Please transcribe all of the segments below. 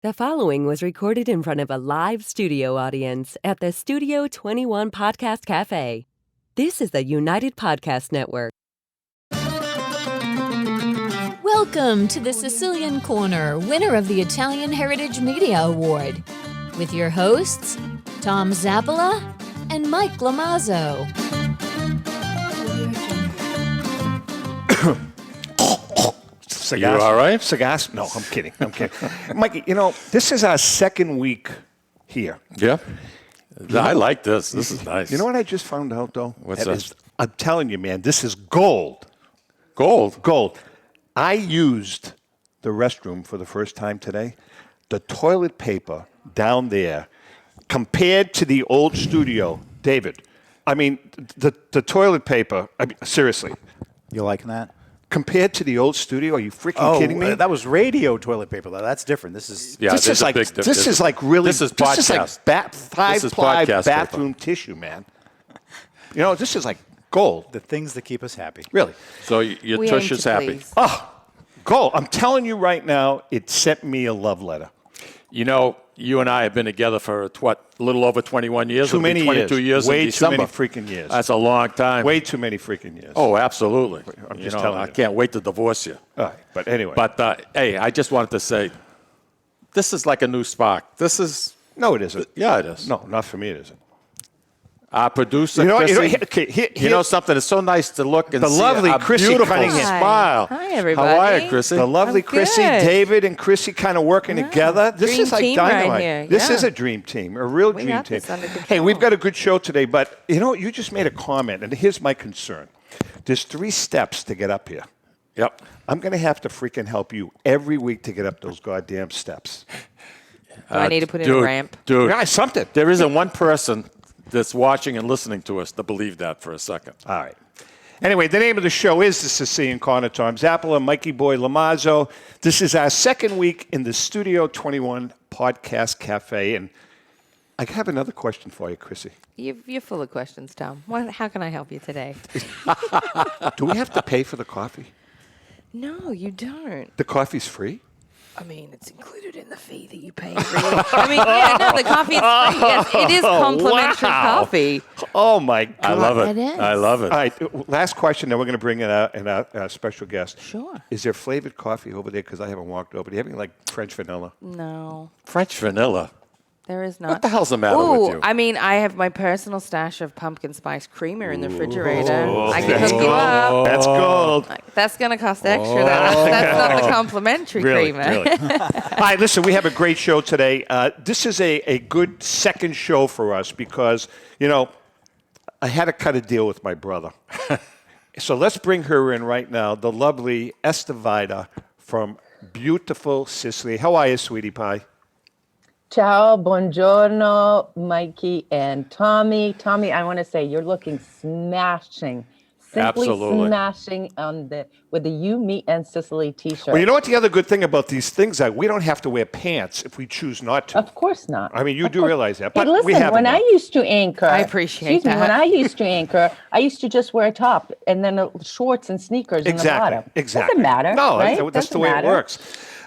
The following was recorded in front of a live studio audience at the Studio 21 Podcast Cafe. This is the United Podcast Network. Welcome to the Sicilian Corner, winner of the Italian Heritage Media Award, with your hosts, Tom Zappola and Mike Lamazzo. You all right? Cigars? No, I'm kidding. Mikey, this is our second week here. Yeah. I like this. This is nice. You know what I just found out, though? What's that? I'm telling you, man, this is gold. Gold? Gold. I used the restroom for the first time today. The toilet paper down there, compared to the old studio, David, I mean, the toilet paper, seriously. You liking that? Compared to the old studio, are you freaking kidding me? That was radio toilet paper, though. That's different. This is This is like podcast. This is like 5-ply bathroom tissue, man. This is like gold. the things that keep us happy. Really. So your tush is happy. Please. Oh, gold. I'm telling you right now, it sent me a love letter. You and I have been together for, a little over 21 years? Too It'll be many 22 years Way in December. too many freaking years. That's a long time. Way too many freaking years. Oh, absolutely. I'm just telling you. I can't wait to divorce you. All right, but anyway. But, hey, I just wanted to say, this is like a new spark. This is... No, it isn't. Yeah, it is. No, not for me, it isn't. Our producer, Chrissy, here, something? It's so nice to look and the see lovely a Chrissy beautiful Cunningham. smile. Hi, everybody. How are you, Chrissy? The lovely I'm Chrissy, good. David and Chrissy kind of working together. This Dream is like team right dynamite. here. This Yeah. is a dream team, a real We dream got team. this under control. Hey, we've got a good show today, but you just made a comment, and here's my concern. There's 3 steps to get up here. Yep. I'm going to have to freaking help you every week to get up those goddamn steps. Do I need to put in a ramp? Dude, Yeah, something. there isn't one person that's watching and listening to us to believe that for a second. All right. Anyway, the name of the show is the Sicilian Corner. Tom Zappola, Mikey Boy Lamazzo. This is our second week in the Studio 21 Podcast Cafe, and I have another question for you, Chrissy. You're full of questions, Tom. How can I help you today? Do we have to pay for the coffee? No, you don't. The coffee's free? I mean, it's included in the fee that you pay. Really. I mean, the coffee is free. Yes, it is complimentary coffee. Oh, my God. I love it. It is. I love it. All right, last question, then we're going to bring in our special guest. Sure. Is there flavored coffee over there? Because I haven't walked over. Do you have any, like, French vanilla? No, French vanilla. there is not. What the hell's the matter Ooh, with you? I mean, I have my personal stash of pumpkin spice creamer in the refrigerator. I can That's hook you gold. up. That's gold. That's going to cost extra. That's not the complimentary creamer. Really. All right, listen, we have a great show today. This is a good second show for us because, I had to cut a deal with my brother. So let's bring her in right now, the lovely Eszter Vadja from beautiful Sicily. How are you, sweetie pie? Ciao, buongiorno, Mikey and Tommy. Tommy, I want to say you're looking smashing. Simply Absolutely. smashing with the You Me Sicily t-shirt. Well, you know what the other good thing about these things are? We don't have to wear pants if we choose not to. Of course not. I mean, you Of do course. realize that. Hey, But listen, we have when I used to anchor, I appreciate that. When I used to anchor, I used to just wear a top and then shorts and sneakers in the bottom. Exactly. Doesn't matter. No, right? that's the Doesn't way matter. it works.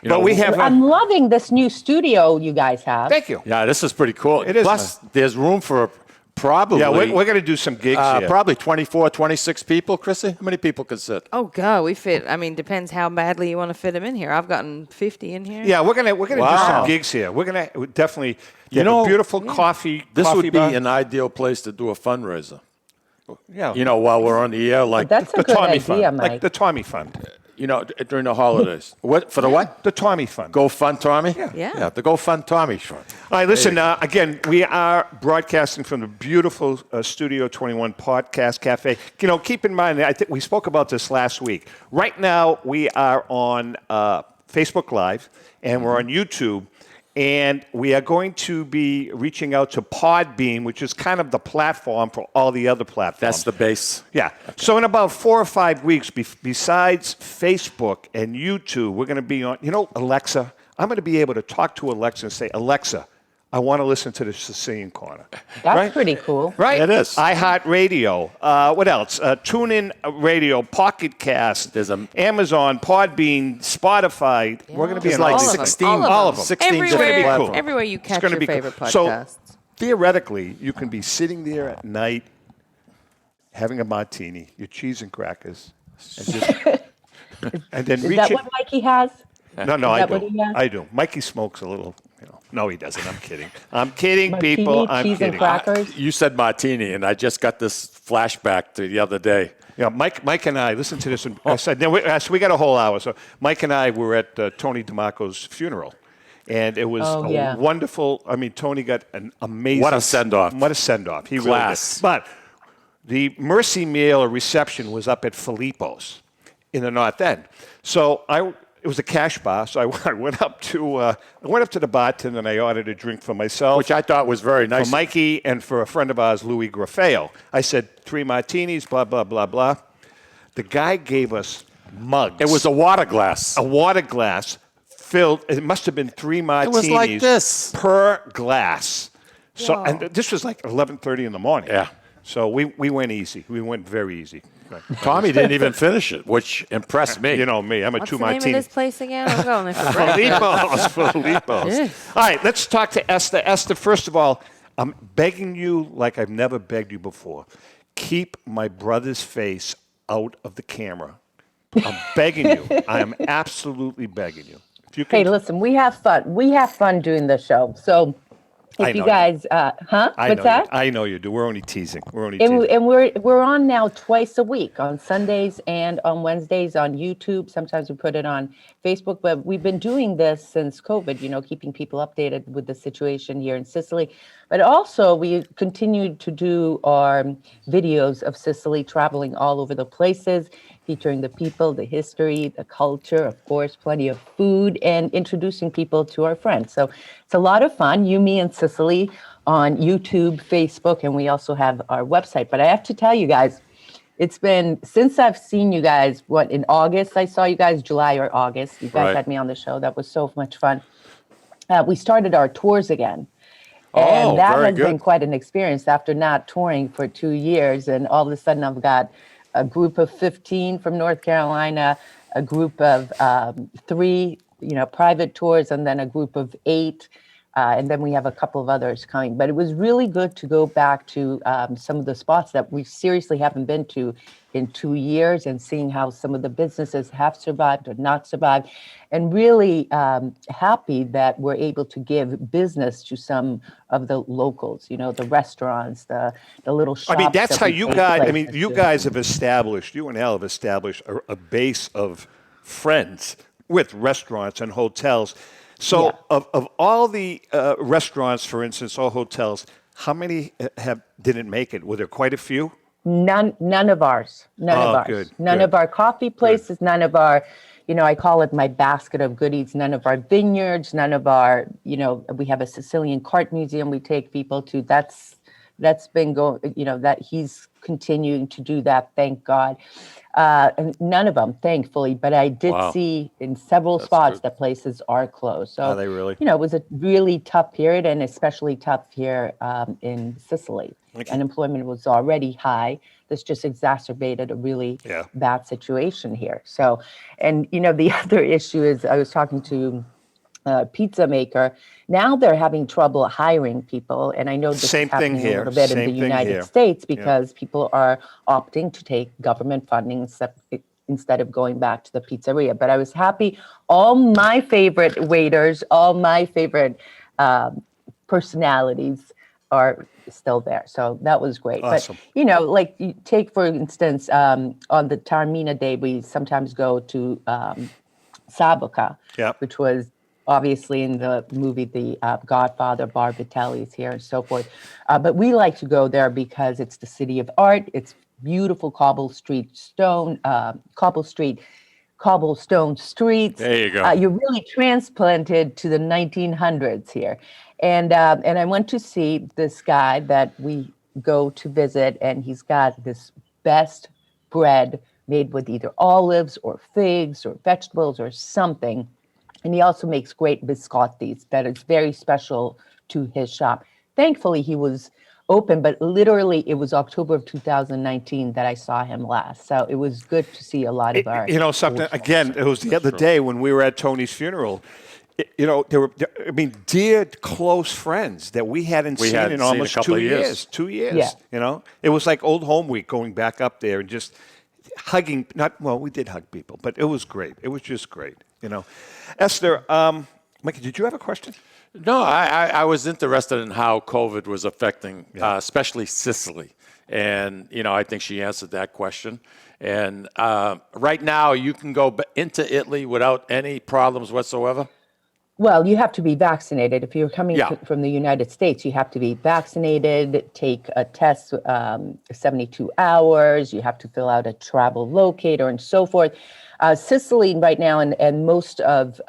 But we have. I'm loving this new studio you guys have. Thank you. Yeah, this is pretty cool. It is Plus, there's room for probably... Yeah, we're going to do some gigs here. Probably 24, 26 people, Chrissy. How many people can sit? Oh, God, we fit. I mean, depends how badly you want to fit them in here. I've gotten 50 in here. Yeah, we're gonna do Wow. some gigs here. We're gonna definitely get know, a beautiful coffee. This coffee would be bar. an ideal place to do a fundraiser. Yeah, While we're on the air, like That's a the good Tommy idea, Fund, Mike. like the Tommy Fund. during the holidays. What for the what? The Tommy Fund. Go Fund Tommy? Yeah. The Go Fund Tommy Fund. All right, listen, again, we are broadcasting from the beautiful Studio 21 Podcast Cafe. Keep in mind, I think we spoke about this last week. Right now, we are on Facebook Live, and we're on YouTube, and we are going to be reaching out to Podbean, which is kind of the platform for all the other platforms. That's the base. Yeah. So in about 4 or 5 weeks, besides Facebook and YouTube, we're going to be on, Alexa. I'm going to be able to talk to Alexa and say, Alexa, I want to listen to the Sicilian Corner. That's right? pretty cool. Right? It is. iHeartRadio. What else? TuneIn Radio, Pocket Cast, There's Amazon, Podbean, Spotify. We're going to be There's in like all these 16 things. All of them. 16 different Everywhere, platforms. everywhere you It's catch gonna your be cool. favorite So- podcasts. Theoretically, you can be sitting there at night having a martini, your cheese and crackers, and just and then Is reach that it. what Mikey has? No, Is I that what do. he has? I do. Mikey smokes a little. No, he doesn't. I'm kidding. I'm kidding, Martini, people. I'm cheese and kidding. crackers? You said martini, and I just got this flashback to the other day. Yeah, Mike and I listen to this. And I said, no, so we got a whole hour. So Mike and I were at Tony DeMarco's funeral, and it was yeah. wonderful. I mean, Tony got an amazing. What a send-off. What a send-off. He Class. really did. But the mercy meal or reception was up at Filippo's in the North End. So it was a cash bar, so I went up to the bartender and I ordered a drink for myself, Which I thought was very nice. for Mikey, and for a friend of ours, Louis Grafeo. I said 3 martinis, blah blah blah blah. The guy gave us mugs. It was a water glass. a water glass filled. It must have been 3 martinis. was like this. per glass. So and this was like 11:30 in the morning. Yeah. So we went easy. We went very easy. Right. Tommy didn't even finish it, which impressed me. You know me. I'm a What's 2 the name martini. of this place again? I'm going there for breakfast. Filippo's. All right, let's talk to Eszter. Eszter, first of all, I'm begging you like I've never begged you before. Keep my brother's face out of the camera. I'm begging you. I am absolutely begging you. If you can, Hey, listen, we have fun. We have fun doing the show. So I if you know guys, What's that? I know you do. We're only teasing. And we're on now twice a week, on Sundays and on Wednesdays on YouTube. Sometimes we put it on Facebook, but we've been doing this since COVID, keeping people updated with the situation here in Sicily. But also we continued to do our videos of Sicily, traveling all over the places, featuring the people, the history, the culture, of course, plenty of food, and introducing people to our friends. So it's a lot of fun. You, Me, and Sicily on YouTube, Facebook, and we also have our website. But I have to tell you guys, it's been since I've seen you guys, in August, I saw you guys, July or August. You guys Right. had me on the show. That was so much fun. We started our tours again. Oh, And that very has been good. quite an experience after not touring for 2 years. And all of a sudden, I've got a group of 15 from North Carolina, a group of 3, private tours, and then a group of 8. And then we have a couple of others coming. But it was really good to go back to some of the spots that we seriously haven't been to in 2 years, and seeing how some of the businesses have survived or not survived. And really happy that we're able to give business to some of the locals, the restaurants, the little shops. I mean, that's that how we you take guys. I places mean, you to. guys have established. You and Al have established a base of friends with restaurants and hotels. So, Yeah. of all the restaurants, for instance, or hotels, how many didn't make it? Were there quite a few? None of ours. None Oh, of ours. good, None good. of our coffee places. None of our, I call it my basket of goodies. None of our vineyards. None of our, we have a Sicilian cart museum we take people to. That's been going. That he's continuing to do that. Thank God. And none of them, thankfully. But I did Wow. see in several spots that places are closed. So Are they really? it was a really tough period, and especially tough here in Sicily. Unemployment was already high. This just exacerbated a really Yeah. bad situation here. So, and the other issue is I was talking to a pizza maker. Now they're having trouble hiring people, and I know this Same is happening thing here. a little bit in Same the thing United here. States because people are opting to take government funding instead of going back to the pizzeria. But I was happy. All my favorite waiters, all my favorite personalities are still there. So that was great. Awesome. But, like you take, for instance, on the Taormina Day, we sometimes go to Saboka, Yep. which was obviously in the movie The Godfather, Bar Vitelli's here and so forth. But we like to go there because it's the city of art. It's beautiful cobblestone streets. There you go. You're really transplanted to the 1900s here. And I went to see this guy that we go to visit, and he's got this best bread made with either olives or figs or vegetables or something. And he also makes great biscottis that is very special to his shop. Thankfully, he was open, but literally it was October of 2019 that I saw him last. So it was good to see a lot of our. You know, something, again, it was the other day when we were at Tony's funeral. You know, dear close friends that we hadn't seen in almost 2 years. 2 years, Yeah. you know. It was like old home week going back up there and just hugging. We did hug people, but it was great. It was just great, you know. Esther, Mike, did you have a question? No, I was interested in how COVID was affecting, especially Sicily. And, you know, I think she answered that question. And right now, you can go into Italy without any problems whatsoever? Well, you have to be vaccinated. If you're coming from the United States, you have to be vaccinated, take a test 72 hours. You have to fill out a travel locator and so forth. Sicily right now and most of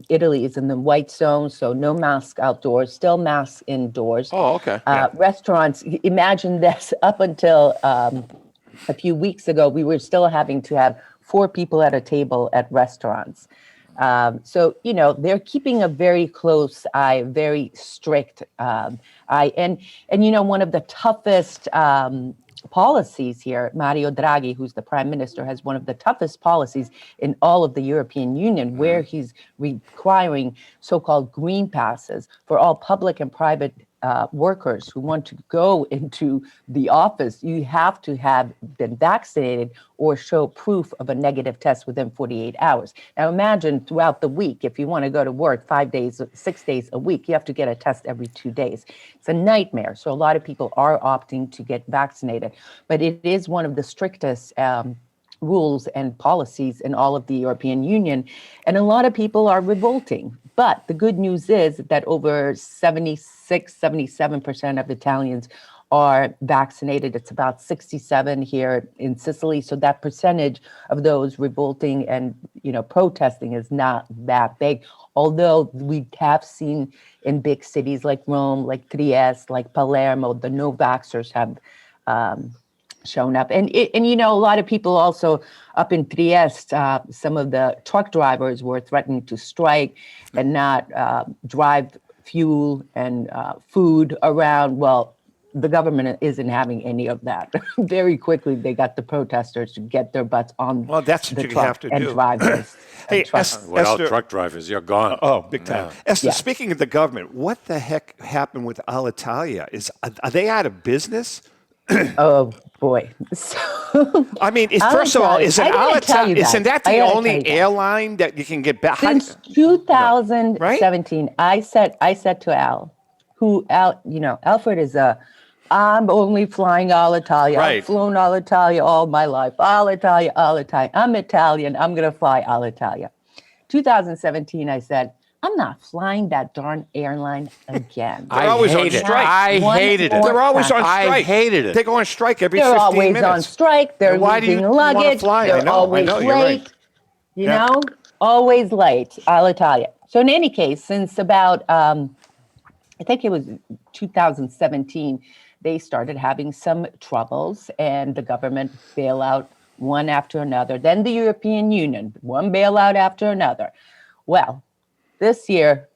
Italy is in the white zone, so no mask outdoors, still masks indoors. Oh, okay. Restaurants, imagine this, up until a few weeks ago, we were still having to have 4 people at a table at restaurants. So, you know, they're keeping a very close eye, very strict eye. And, you know, one of the toughest policies here, Mario Draghi, who's the prime minister, has one of the toughest policies in all of the European Union, where he's requiring so-called green passes for all public and private workers who want to go into the office. You have to have been vaccinated or show proof of a negative test within 48 hours. Now imagine throughout the week, if you want to go to work 5 days, 6 days a week, you have to get a test every 2 days. It's a nightmare. So a lot of people are opting to get vaccinated, but it is one of the strictest rules and policies in all of the European Union. And a lot of people are revolting. But the good news is that over 77% of Italians are vaccinated. It's about 67 here in Sicily. So that percentage of those revolting and, you know, protesting is not that big. Although we have seen in big cities like Rome, like Trieste, like Palermo, the no-vaxxers have shown up. And you know, a lot of people also up in Trieste, some of the truck drivers were threatening to strike and not drive fuel and food around. Well, the government isn't having any of that. Very quickly, they got the protesters to get their butts on that's what the you truck have to and do. drive this. Hey, Without Esther, truck drivers, you're gone. Oh, big time. Esther, Yeah. speaking of the government, what the heck happened with Alitalia? Are they out of business? Oh boy! So, I mean, first of all, isn't that the only airline that you can get back? Since 2017, I said to Al, you know, Alfred is I'm only flying Alitalia. Right. I've flown Alitalia all my life. Alitalia, Alitalia. I'm Italian. I'm going to fly Alitalia. 2017, I said, I'm not flying that darn airline again. They're always on strike. I hated it. They're always on strike. I hated it. They go on strike every They're 15 always minutes. on strike. They're Why do you losing wanna luggage. fly? They're I know, always you're late. right. You know, always late. Alitalia. So in any case, since about, I think it was 2017, they started having some troubles and the government bailout one after another. Then the European Union, one bailout after another. Well, this year,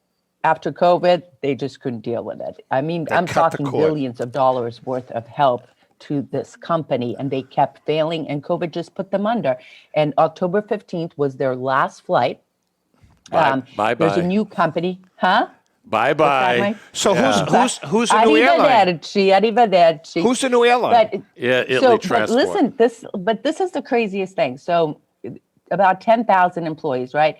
after COVID, they just couldn't deal with it. I mean, I'm talking billions of dollars worth of help to this company, and they kept failing, and COVID just put them under. And October 15th was their last flight. Bye-bye. There's a new company, huh? Bye-bye. So who's the new airline? Arrivederci. Who's the new airline? Italy Transport. But this is the craziest thing. So about 10,000 employees, right?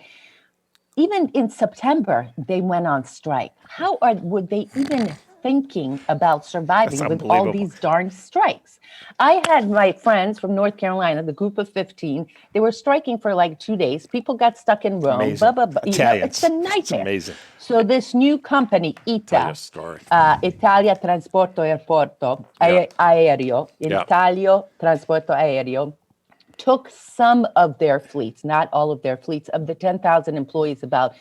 Even in September, they went on strike. How were they even thinking about surviving with all these darn strikes? I had my friends from North Carolina, the group of 15, they were striking for like 2 days. People got stuck in Rome. Amazing. Blah, blah, blah. You know, it's a nightmare. It's amazing. So this new company, ITA, Italia Trasporto Aereo, Italio Trasporto Aereo, took some of their fleets, not all of their fleets, of the 10,000 employees, about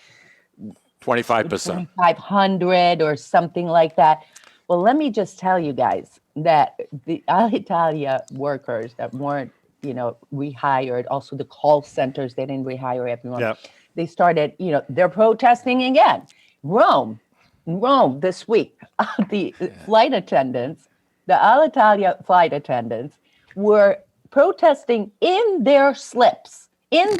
25%. 2,500 or something like that. Well, let me just tell you guys that the Alitalia workers that weren't, you know, rehired, also the call centers, they didn't rehire everyone. Yeah. they started, they're protesting again. Rome this week, the flight attendants, the Alitalia flight attendants were protesting in their slips in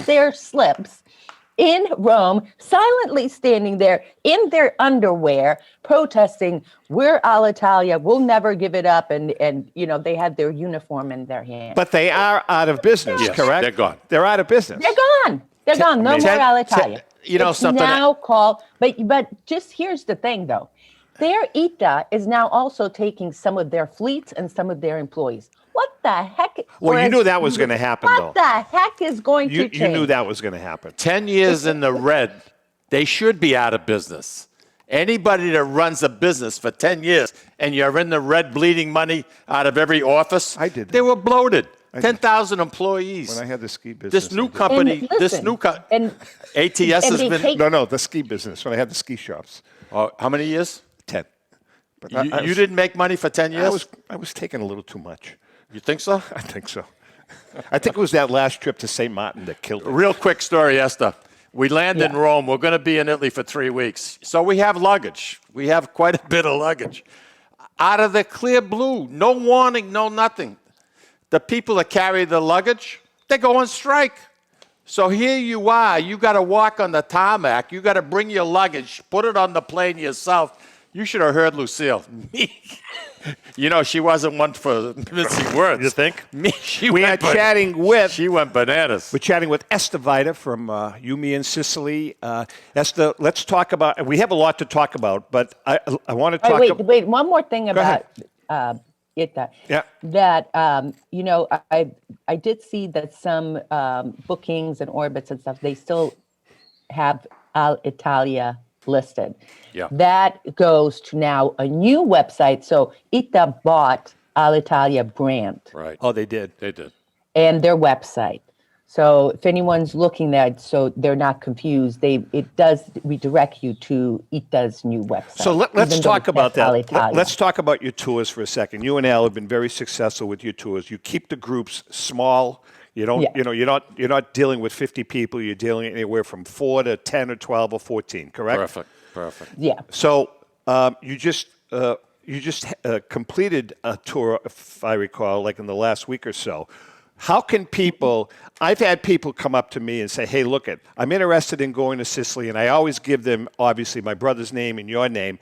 Rome, silently standing there in their underwear, protesting, we're Alitalia, we'll never give it up. And they had their uniform in their hand. But they are out of business, Yes, correct? they're gone. They're out of business. They're gone. They're gone. No more Alitalia. It's something. now called, but just here's the thing, though. Their ITA is now also taking some of their fleets and some of their employees. What the heck? Well, you knew that was going to happen, though. What the heck is going to change? You knew that was going to happen. 10 years in the red, they should be out of business. Anybody that runs a business for 10 years and you're in the red bleeding money out of every office, I did that. They were bloated. 10,000 employees. When I had the ski business. This new company, and ATS has they been. take- No, the ski business. When I had the ski shops. Oh, how many years? 10. But You didn't make money for 10 years? I was taking a little too much. You think so? I think so. I think it was that last trip to St. Martin that killed me. Real quick story, Esther. We land in Rome. We're going to be in Italy for 3 weeks. So we have luggage. We have quite a bit of luggage. Out of the clear blue, no warning, no nothing. The people that carry the luggage, they go on strike. So here you are. You got to walk on the tarmac. You got to bring your luggage, put it on the plane yourself. You should have heard Lucille. She wasn't one for mincing words. You think? She We are went chatting with. She went bananas. We're chatting with Eszter Vadja from You Me Sicily. Esther, let's talk about. We have a lot to talk about, but I want to talk. Wait. One more thing about ITA. Yeah. That I did see that some bookings and orbits and stuff, they still have Alitalia listed. Yeah. That goes to now a new website. So ITA bought Alitalia brand Right. Oh, they did. They did. and their website. So if anyone's looking at, so they're not confused, it does redirect you to ITA's new website. So let's even though talk it about says that. Alitalia. Let's talk about your tours for a second. You and Al have been very successful with your tours. You keep the groups small. You don't, Yeah. you're not dealing with 50 people. You're dealing anywhere from 4 to 10 or 12 or 14. Correct? Perfect. Yeah. So you just completed a tour, if I recall, like in the last week or so. How can people? I've had people come up to me and say, "Hey, look, I'm interested in going to Sicily," and I always give them, obviously, my brother's name and your name.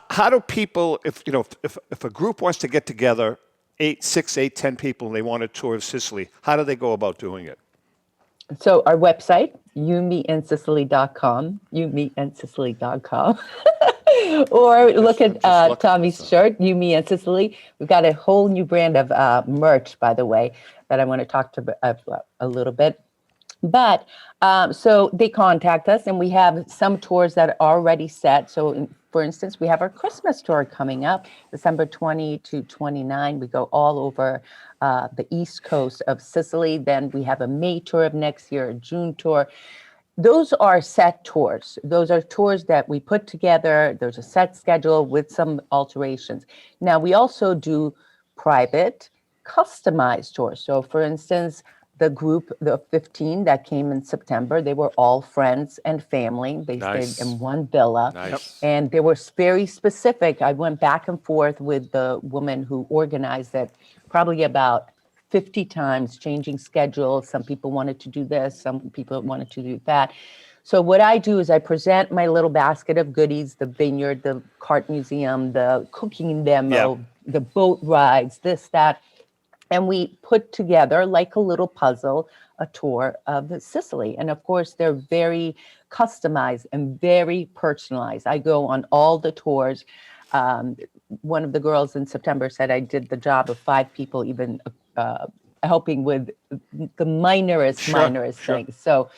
How do people, if a group wants to get together, 6, 8, 10 people, and they want a tour of Sicily, how do they go about doing it? So our website, youmeandsicily.com, youmeandsicily.com. Or look at Tommy's shirt, You Me and Sicily. We've got a whole new brand of merch, by the way, that I want to talk to a little bit. But so they contact us, and we have some tours that are already set. So, for instance, we have our Christmas tour coming up, December 20 to 29. We go all over the East Coast of Sicily. Then we have a May tour of next year, a June tour. Those are set tours. Those are tours that we put together. There's a set schedule with some alterations. Now, we also do private, customized tours. So, for instance, the group, the 15 that came in September, they were all friends and family. They stayed in one villa. Nice. And they were very specific. I went back and forth with the woman who organized it, probably about 50 times, changing schedules. Some people wanted to do this, some people wanted to do that. So what I do is I present my little basket of goodies, the vineyard, the cart museum, the cooking demo, the boat rides, this, that. And we put together, like a little puzzle, a tour of Sicily. And of course, they're very customized and very personalized. I go on all the tours. One of the girls in September said I did the job of 5 people, even helping with the minorest things. So,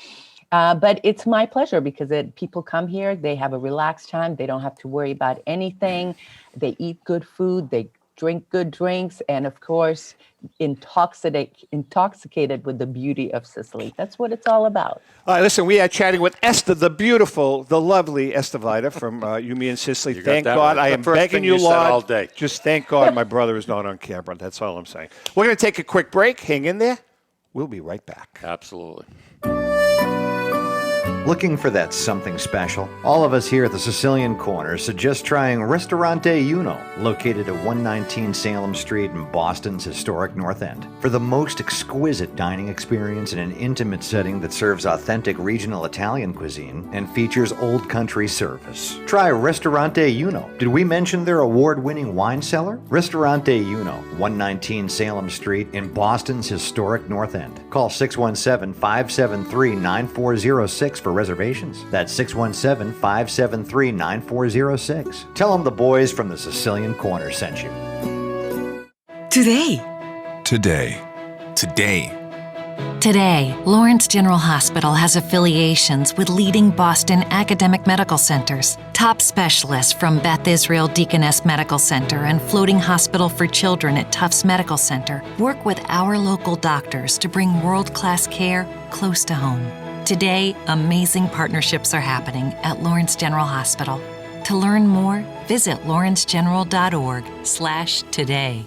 but it's my pleasure because people come here, they have a relaxed time. They don't have to worry about anything. They eat good food. They drink good drinks, and of course, intoxicated with the beauty of Sicily. That's what it's all about. All right, listen, we are chatting with Esther, the beautiful, the lovely Eszter Vadja from You Me Sicily. Thank God. Right. I The am first begging thing you, you said Lord. all day. Just thank God my brother is not on camera. That's all I'm saying. We're going to take a quick break. Hang in there. We'll be right back. Absolutely. Looking for that something special? All of us here at the Sicilian Corner suggest trying Ristorante Uno, located at 119 Salem Street in Boston's historic North End. For the most exquisite dining experience in an intimate setting that serves authentic regional Italian cuisine and features old country service. Try Ristorante Uno. Did we mention their award-winning wine cellar? Ristorante Uno, 119 Salem Street in Boston's historic North End. Call 617-573-9406 for reservations. That's 617-573-9406. Tell them the boys from the Sicilian Corner sent you. Today. Today, Lawrence General Hospital has affiliations with leading Boston academic medical centers. Top specialists from Beth Israel Deaconess Medical Center and Floating Hospital for Children at Tufts Medical Center work with our local doctors to bring world-class care close to home. Today, amazing partnerships are happening at Lawrence General Hospital. To learn more, visit lawrencegeneral.org/today.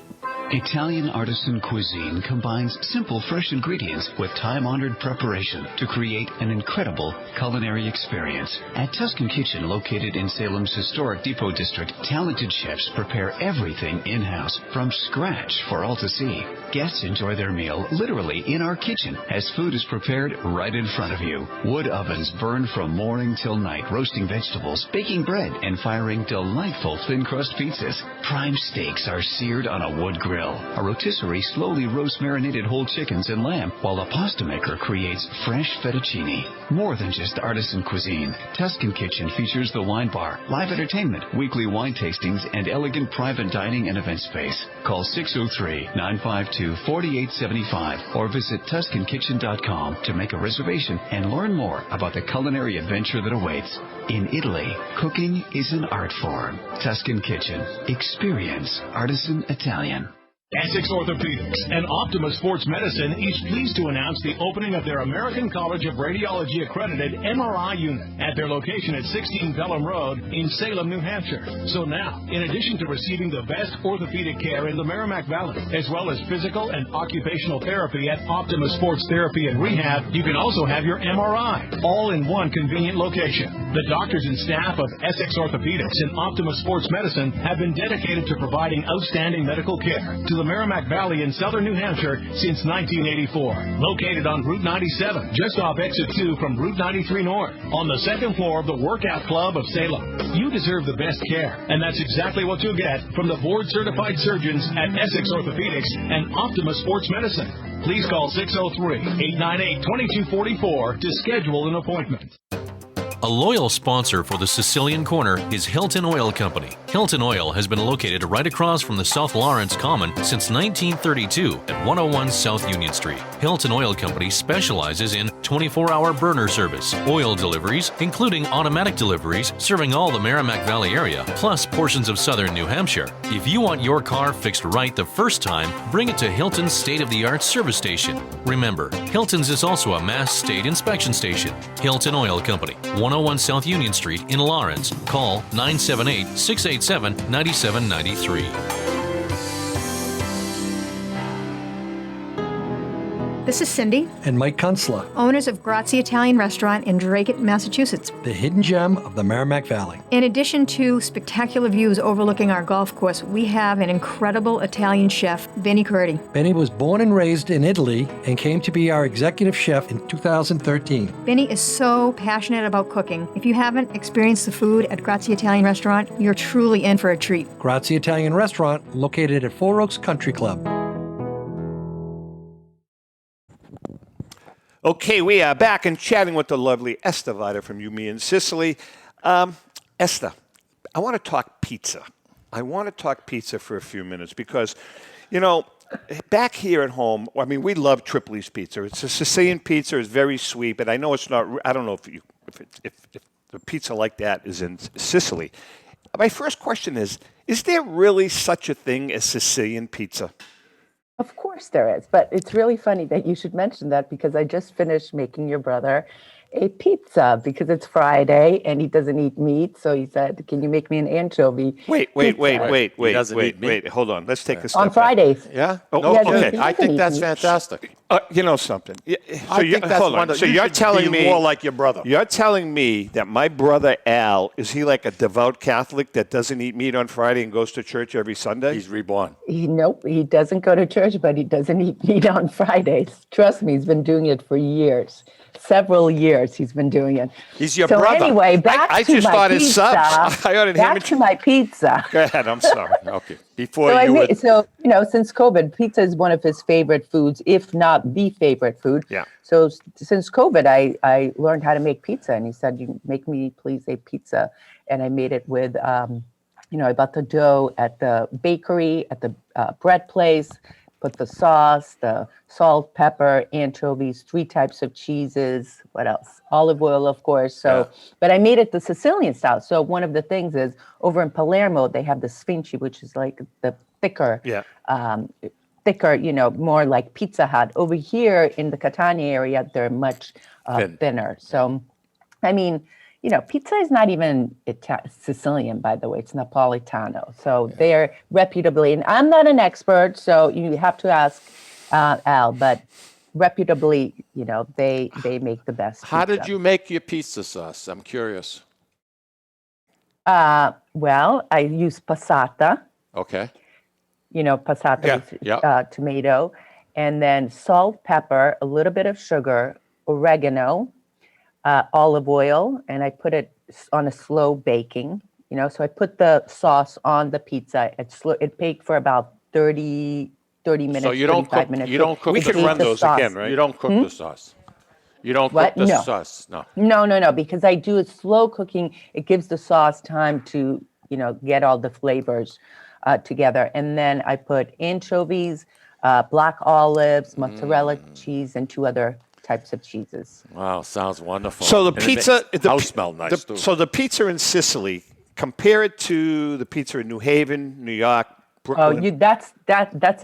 Italian artisan cuisine combines simple, fresh ingredients with time-honored preparation to create an incredible culinary experience. At Tuscan Kitchen, located in Salem's historic Depot District, talented chefs prepare everything in-house from scratch for all to see. Guests enjoy their meal literally in our kitchen as food is prepared right in front of you. Wood ovens burn from morning till night, roasting vegetables, baking bread, and firing delightful thin-crust pizzas. Prime steaks are seared on a wood grill. A rotisserie slowly roasts marinated whole chickens and lamb, while a pasta maker creates fresh fettuccine. More than just artisan cuisine, Tuscan Kitchen features the wine bar, live entertainment, weekly wine tastings, and elegant private dining and event space. Call 603-952-4875 or visit TuscanKitchen.com to make a reservation and learn more about the culinary adventure that awaits. In Italy, cooking is an art form. Tuscan Kitchen. Experience artisan Italian. Essex Orthopedics and Optima Sports Medicine each pleased to announce the opening of their American College of Radiology accredited MRI unit at their location at 16 Pelham Road in Salem, New Hampshire. So now, in addition to receiving the best orthopedic care in the Merrimack Valley, as well as physical and occupational therapy at Optima Sports Therapy and Rehab, you can also have your MRI, all in one convenient location. The doctors and staff of Essex Orthopedics and Optima Sports Medicine have been dedicated to providing outstanding medical care to the Merrimack Valley in southern New Hampshire since 1984. Located on Route 97, just off Exit 2 from Route 93 North, on the second floor of the Workout Club of Salem. You deserve the best care, and that's exactly what you'll get from the board-certified surgeons at Essex Orthopedics and Optima Sports Medicine. Please call 603-898-2244 to schedule an appointment. A loyal sponsor for the Sicilian Corner is Hilton Oil Company. Hilton Oil has been located right across from the South Lawrence Common since 1932 at 101 South Union Street. Hilton Oil Company specializes in 24-hour burner service, oil deliveries, including automatic deliveries, serving all the Merrimack Valley area, plus portions of southern New Hampshire. If you want your car fixed right the first time, bring it to Hilton's state-of-the-art service station. Remember, Hilton's is also a Mass State inspection station. Hilton Oil Company, 101 South Union Street in Lawrence. Call 978-687-9793. This is Cindy and Mike Kunstler, owners of Grazie Italian Restaurant in Dracut, Massachusetts, the hidden gem of the Merrimack Valley. In addition to spectacular views overlooking our golf course, we have an incredible Italian chef, Benny Curti. Benny was born and raised in Italy and came to be our executive chef in 2013. Benny is so passionate about cooking. If you haven't experienced the food at Grazie Italian Restaurant, you're truly in for a treat. Grazie Italian Restaurant, located at Four Oaks Country Club. Okay, we are back and chatting with the lovely Eszter Vadja from You Me Sicily. Eszter, I want to talk pizza. I want to talk pizza for a few minutes because, you know, back here at home, I mean, we love Tripoli's pizza. It's a Sicilian pizza. It's very sweet, but I know it's not. I don't know if the pizza like that is in Sicily. My first question is there really such a thing as Sicilian pizza? Of course there is, but it's really funny that you should mention that because I just finished making your brother a pizza because it's Friday and he doesn't eat meat. So he said, "Can you make me an anchovy?" Wait. He doesn't eat meat? Wait. Hold on. Let's take a step On back. Fridays. Yeah? Oh, No, okay. kidding. I think that's fantastic. You know something? So I think that's hold on. wonderful. So You you're should telling be me more like your brother. You're telling me that my brother Al is he like a devout Catholic that doesn't eat meat on Friday and goes to church every Sunday? He's reborn. Nope, he doesn't go to church, but he doesn't eat meat on Fridays. Trust me, he's been doing it for years. Several years he's been doing it. He's your so brother. Anyway, back I to just my thought pizza. his subs. I ordered back to my pizza. Go ahead. I'm sorry. Okay. Before So, you would... so, since COVID, pizza is one of his favorite foods, if not the favorite food. Yeah. So since COVID, I learned how to make pizza. And he said, "You make me, please, a pizza." And I made it with, I bought the dough at the bakery, at the bread place, put the sauce, the salt, pepper, anchovies, 3 types of cheeses. What else? Olive oil, of course. So, but I made it the Sicilian style. So one of the things is over in Palermo, they have the sfinci, which is like the thicker, more like Pizza Hut. Over here in the Catania area, they're much thinner. So, I mean, pizza is not even Sicilian, by the way. It's Napolitano. So they're reputably, and I'm not an expert, so you have to ask Al, but reputably, they make the best pizza. How did you make your pizza sauce? I'm curious. Well, I use passata. Okay. Passata with tomato, and then salt, pepper, a little bit of sugar, oregano, olive oil, and I put it on a slow baking. So I put the sauce on the pizza. It baked for about 30 minutes. So you don't 35 cook. minutes. You don't cook. We can run those again, right? You don't cook the sauce. You don't cook the sauce. No. No, because I do it slow cooking. It gives the sauce time to get all the flavors together, and then I put anchovies, black olives, mozzarella cheese, and 2 other types of cheeses. Wow, sounds wonderful. So the pizza, house smelled nice too. So the pizza in Sicily, compare it to the pizza in New Haven, New York, Brooklyn. That's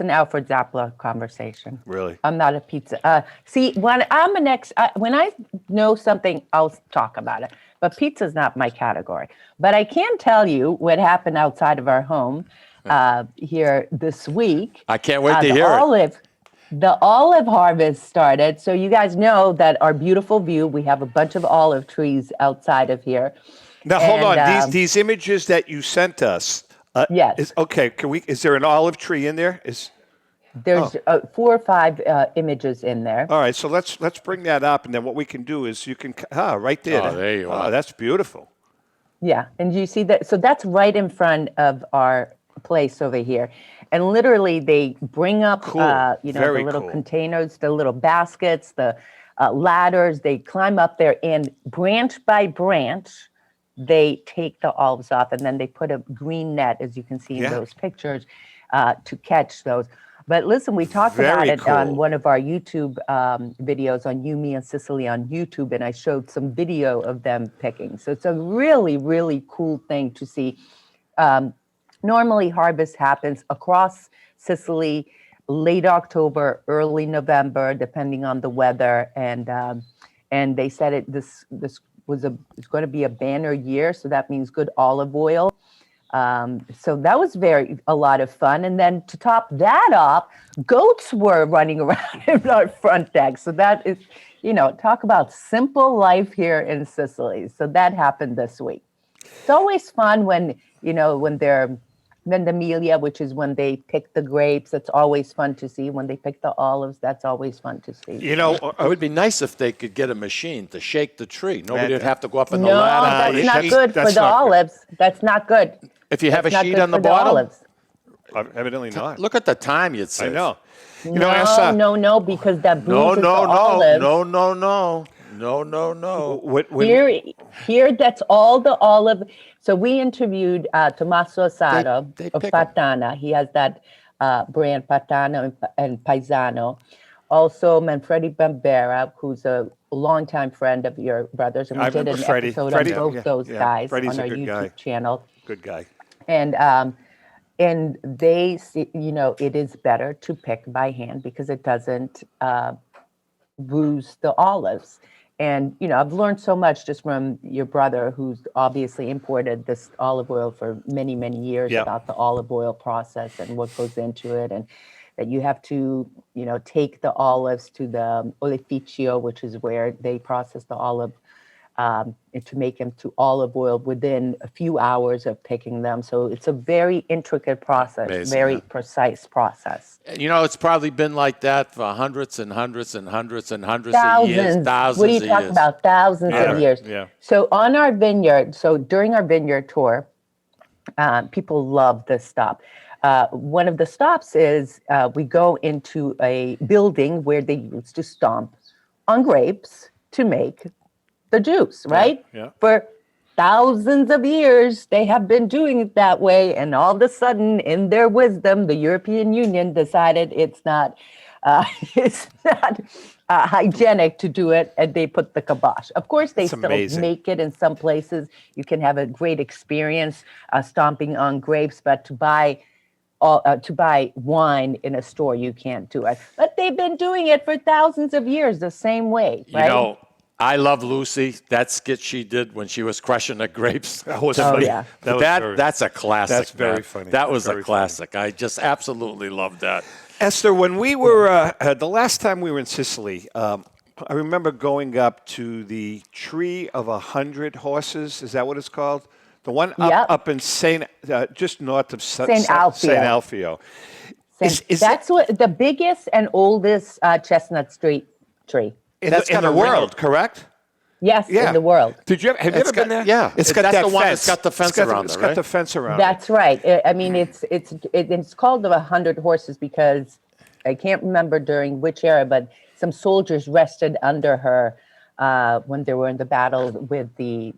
an Alfred Zappala conversation. Really? I'm not a pizza. See, when when I know something, I'll talk about it. But pizza's not my category. But I can tell you what happened outside of our home here this week. I can't wait to hear it. The olive harvest started. So you guys know that our beautiful view, we have a bunch of olive trees outside of here. Now, hold on. These images that you sent us. Yes. Is there an olive tree in there? There's 4 or 5 images in there. All right. So let's bring that up. And then what we can do is you can, right there. Oh, there you are. That's beautiful. Yeah. And you see that? So that's right in front of our place over here. And literally they bring up, the little containers, the little baskets, the ladders. They climb up there and branch by branch, they take the olives off, and then they put a green net, as you can see in those pictures, to catch those. But listen, we talked about it on one of our YouTube videos on You Me Sicily on YouTube, and I showed some video of them picking. So it's a really, really cool thing to see. Normally, harvest happens across Sicily, late October, early November, depending on the weather. And they said this it's going to be a banner year, so that means good olive oil. So that was a lot of fun. And then to top that off, goats were running around in our front deck. So that is, talk about simple life here in Sicily. So that happened this week. It's always fun when they're Vendemmia, which is when they pick the grapes. That's always fun to see. When they pick the olives, that's always fun to see. It would be nice if they could get a machine to shake the tree. Nobody would have to go up in the No, ladder. that's not good for the olives. That's not good. If you have a sheet on the bottom? Evidently not. Look at the time you'd say. I know. No, because that bruises the olives. No. Here, that's all the olive. So we interviewed Tommaso Asaro of Patana. He has that brand, Patana and Paisano. Also, Manfredi Bambera, who's a longtime friend of your brothers. And we did an episode on both those guys Freddie's on our YouTube channel. Good guy. And they, it is better to pick by hand because it doesn't bruise the olives. And, I've learned so much just from your brother, who's obviously imported this olive oil for many, many years, about the olive oil process and what goes into it. And that you have to, take the olives to the olificio, which is where they process the olive, and to make them to olive oil within a few hours of picking them. So it's a very intricate process, very precise process. It's probably been like that for hundreds and hundreds and hundreds and hundreds of years. Thousands What are you talking about? Thousands of years. Yeah. So on our vineyard, during our vineyard tour, people love this stop. One of the stops is we go into a building where they used to stomp on grapes to make the juice, right? Yeah. For thousands of years, they have been doing it that way. And all of a sudden, in their wisdom, the European Union decided it's not hygienic to do it, and they put the kibosh. Of course, they still make it in some places. You can have a great experience stomping on grapes, but to buy wine in a store, you can't do it. But they've been doing it for thousands of years the same way, right? I love Lucy. That skit she did when she was crushing the grapes. That was funny. Yeah. That's a classic. That's very funny. That was a classic. I just absolutely loved that. Esther, when we were, the last time we were in Sicily, I remember going up to the Tree of 100 Horses. Is that what it's called? The one up in just north of St. Alfio. That's what the biggest and oldest chestnut tree. In the world, correct? Yes, in the world. Have you ever been there? Yeah, it's got that's that the one fence. that's got the fence around it. It's got the fence around it. That's right. I mean, it's called the 100 Horses because I can't remember during which era, but some soldiers rested under her when they were in the battle with the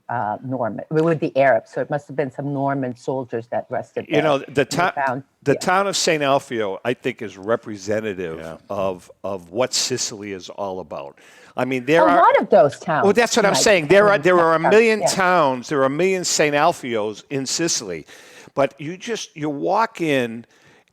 Arabs. So it must have been some Norman soldiers that rested there. The town of St. Alfio, I think, is representative of what Sicily is all about. I mean, there are a lot of those towns. Well, that's what I'm saying. There are a million towns. There are a million St. Alfios in Sicily, but you walk in,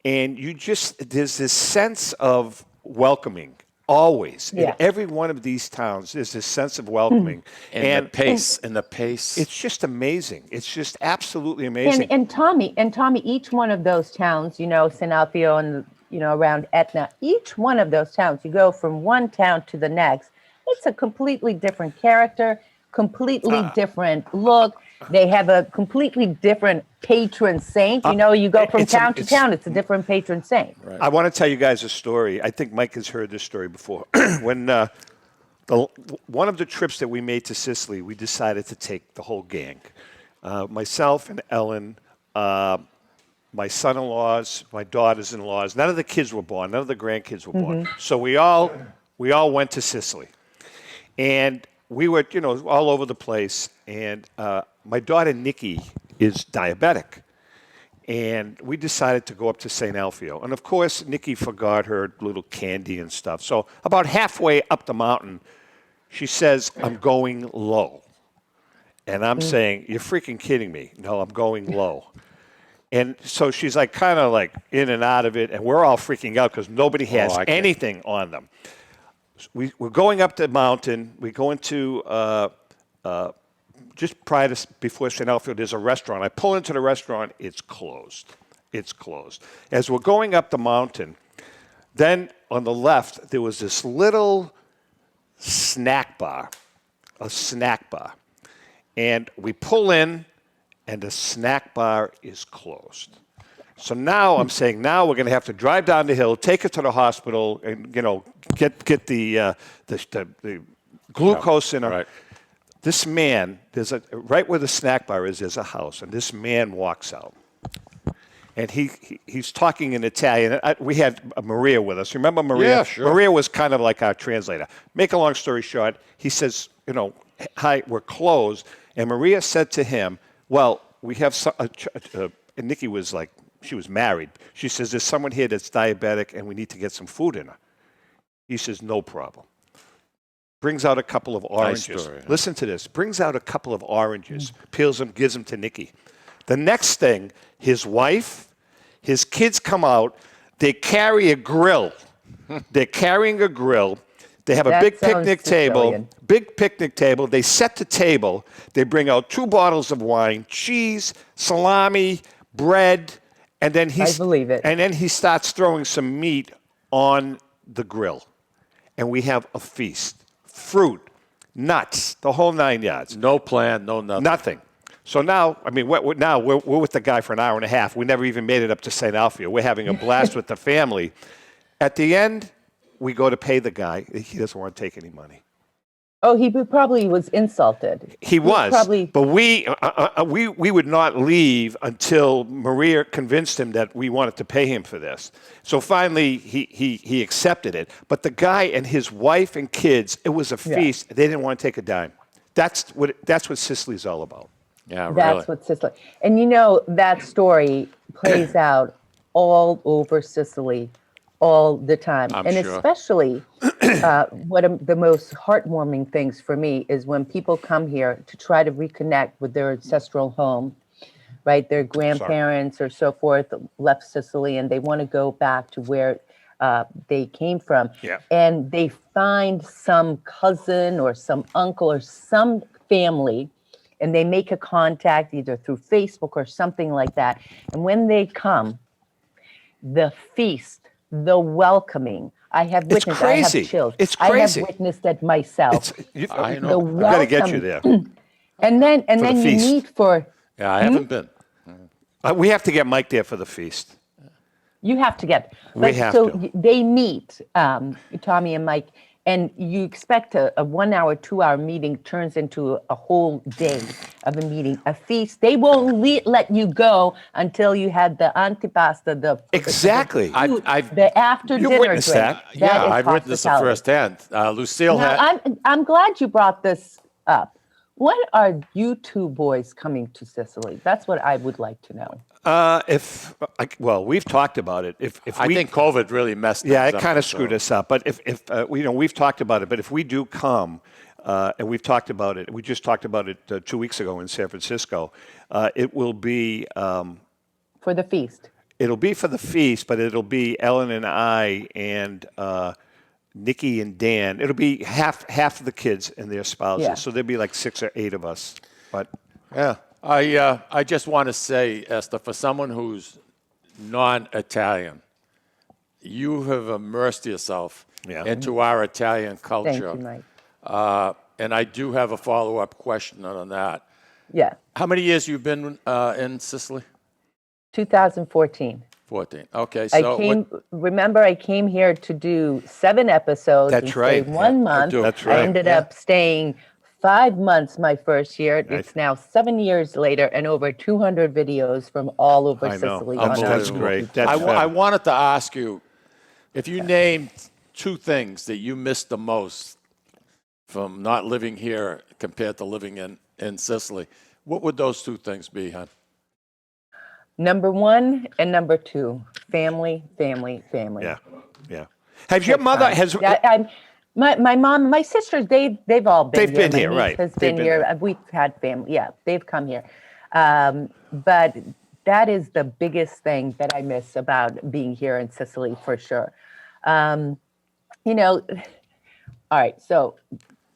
and there's this sense of welcoming. Always. In every one of these towns, there's this sense of welcoming. And the pace. It's just amazing. It's just absolutely amazing. And Tommy, each one of those towns, St. Alfio and, around Etna, each one of those towns, you go from one town to the next, it's a completely different character, completely different look. They have a completely different patron saint. You go from town to town, it's a different patron saint. Right. I want to tell you guys a story. I think Mike has heard this story before. When one of the trips that we made to Sicily, we decided to take the whole gang. Myself and Ellen, my son-in-laws, my daughters-in-laws. None of the kids were born. None of the grandkids were born. So we all went to Sicily. And we were, all over the place. And my daughter, Nikki, is diabetic. And we decided to go up to St. Alfio. And, of course, Nikki forgot her little candy and stuff. So about halfway up the mountain, she says, "I'm going low." And I'm saying, "You're freaking kidding me." "No, I'm going low." And so she's kind of in and out of it. And we're all freaking out because nobody has anything on them. We're going up the mountain. We go into just before St. Alfio, there's a restaurant. I pull into the restaurant. It's closed. It's closed. As we're going up the mountain, then on the left, there was this little snack bar, And we pull in, and the snack bar is closed. So now I'm saying, now we're going to have to drive down the hill, take her to the hospital, and get the glucose in her. Right. This man, right where the snack bar is, there's a house, and this man walks out, and he's talking in Italian. We had Maria with us. Remember Maria? Yeah, sure. Maria was kind of like our translator. Make a long story short, he says, "Hi, we're closed," and Maria said to him, "Well, we have and Nikki was she was married. She says, "There's someone here that's diabetic, and we need to get some food in her." He says, "No problem." Brings out a couple of oranges. Nice story, huh? Listen to this. Brings out a couple of oranges, peels them, gives them to Nikki. The next thing, his wife, his kids come out. They carry a grill. They're carrying a grill. They have a That big sounds picnic Sicilian. table. Big picnic table. They set the table. They bring out 2 bottles of wine, cheese, salami, bread, and then I believe it. And then he starts throwing some meat on the grill, and we have a feast. Fruit, nuts, the whole 9 yards. No plan, no nothing. Nothing. So now, I mean, we're with the guy for an hour and a half. We never even made it up to St. Alfio. We're having a blast with the family. At the end, we go to pay the guy. He doesn't want to take any money. Oh, he probably was insulted. He was, probably. but we would not leave until Maria convinced him that we wanted to pay him for this. So finally, he accepted it. But the guy and his wife and kids, it was a feast. They didn't want to take a dime. That's what Sicily's all about. Yeah, really. That's what Sicily. And you know, that story plays out all over Sicily all the time. I'm and sure. Especially the most heartwarming things for me is when people come here to try to reconnect with their ancestral home, right? Their grandparents or so forth left Sicily and they want to go back to where they came from. Yeah. And they find some cousin or some uncle or some family and they make a contact either through Facebook or something like that. And when they come, the feast, the welcoming, I have witnessed. It's crazy. I have chills. It's crazy. I have witnessed it myself. I know. I've got to get you there. And then you feast. meet for. Yeah, I haven't been. We have to get Mike there for the feast. You have to get. We have so to. They meet, Tommy and Mike, and you expect a 1 hour, 2 hour meeting turns into a whole day of a meeting, a feast. They won't let you go until you had the antipasta, Exactly. the after You dinner witnessed drink. that. Yeah, is I've witnessed it hospitality. firsthand. Lucille Now, had. I'm glad you brought this up. What are you two boys coming to Sicily? That's what I would like to know. We've talked about it. If I think COVID really messed things it up, kind of so. screwed us up. But if we've talked about it. But if we do come, and we've talked about it, we just talked about it 2 weeks ago in San Francisco. It will be for the feast. It'll be for the feast, but it'll be Ellen and I and Nikki and Dan. It'll be half of the kids and their spouses. Yeah. So there'll be like 6 or 8 of us. But Yeah. I just want to say, Esther, for someone who's non-Italian, you have immersed yourself into our Italian culture. Thank you, Mike. And I do have a follow-up question on that. Yeah. How many years you been in Sicily? 2014. 14. Okay, so remember I came here to do 7 episodes. That's and right. stay 1 month. That's right. I ended up staying 5 months my first year. It's now 7 years later and over 200 videos from all over I know. Sicily. That's great. That's I wanted to ask you, if you named 2 things that you missed the most from not living here compared to living in Sicily, what would those 2 things be, hon? Number 1 and number 2, family. Yeah. Has your mother My mom, my sisters, they've all been They've here. been here, My niece right. has They've been been here. here. We've had family. Yeah, they've come here. But that is the biggest thing that I miss about being here in Sicily for sure. All right, so